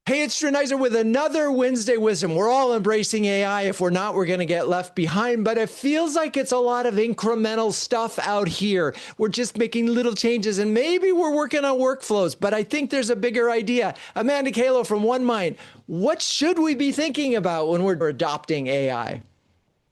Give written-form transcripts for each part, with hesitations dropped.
Hey, it's Drenizer with another Wednesday Wisdom. We're all embracing AI. If we're not, we're going to get left behind, but it feels like it's a lot of incremental stuff out here. We're just making little changes and maybe we're working on workflows, but I think there's a bigger idea. Amanda Kahlow from One Mind, what should we be thinking about when we're adopting AI?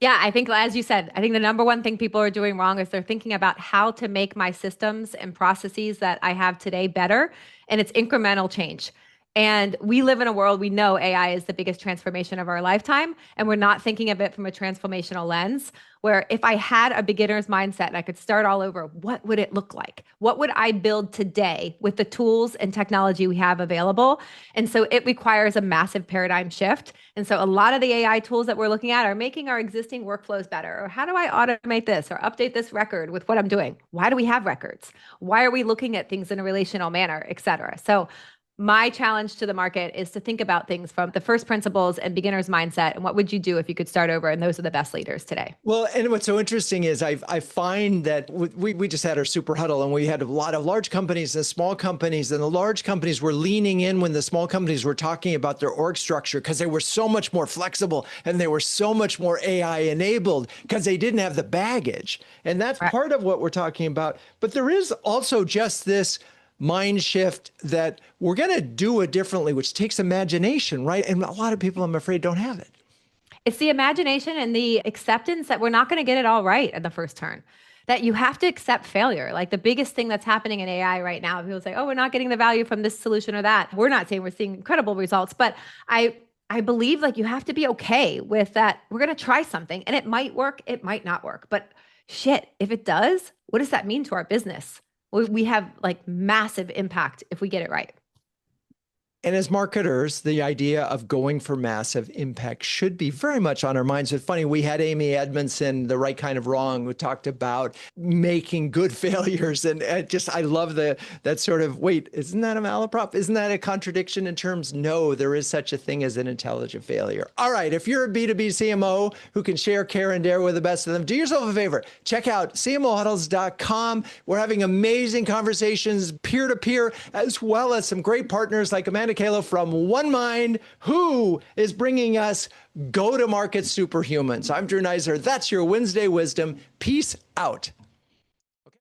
Yeah, I think, as you said, I think the number one thing people are doing wrong is they're thinking about how to make my systems and processes that I have today better. And it's incremental change. And we live in a world, we know AI is the biggest transformation of our lifetime. And we're not thinking of it from a transformational lens, where if I had a beginner's mindset and I could start all over, what would it look like? What would I build today with the tools and technology we have available? And so it requires a massive paradigm shift. And so a lot of the AI tools that we're looking at are making our existing workflows better. Or how do I automate this or update this record with what I'm doing? Why do we have records? Why are we looking at things in a relational manner, et cetera? So my challenge to the market is to think about things from the first principles and beginner's mindset. And what would you do if you could start over? And those are the best leaders today. Well, and what's so interesting is I find that we just had our super huddle and we had a lot of large companies and small companies, and the large companies were leaning in when the small companies were talking about their org structure because they were so much more flexible and they were so much more AI enabled because they didn't have the baggage. And that's Right. part of what we're talking about. But there is also just this mind shift that we're going to do it differently, which takes imagination, right? And a lot of people, I'm afraid, don't have it. It's the imagination and the acceptance that we're not going to get it all right at the first turn. That you have to accept failure. Like the biggest thing that's happening in AI right now, people say, "Oh, we're not getting the value from this solution or that." We're not saying we're seeing incredible results, but I believe like you have to be okay with that. We're going to try something and it might work, it might not work. But shit, if it does, what does that mean to our business? We have like massive impact if we get it right. And as marketers, the idea of going for massive impact should be very much on our minds. It's funny, we had Amy Edmondson, The Right Kind of Wrong, who talked about making good failures. And I love that sort of, wait, isn't that a malaprop? Isn't that a contradiction in terms? No, there is such a thing as an intelligent failure. All right, if you're a B2B CMO who can share, care, and dare with the best of them, do yourself a favor. Check out CMOHuddles.com. We're having amazing conversations peer-to-peer, as well as some great partners like Amanda Kahlow from One Mind, who is bringing us go-to-market superhumans. I'm Drew Neiser. That's your Wednesday Wisdom. Peace out.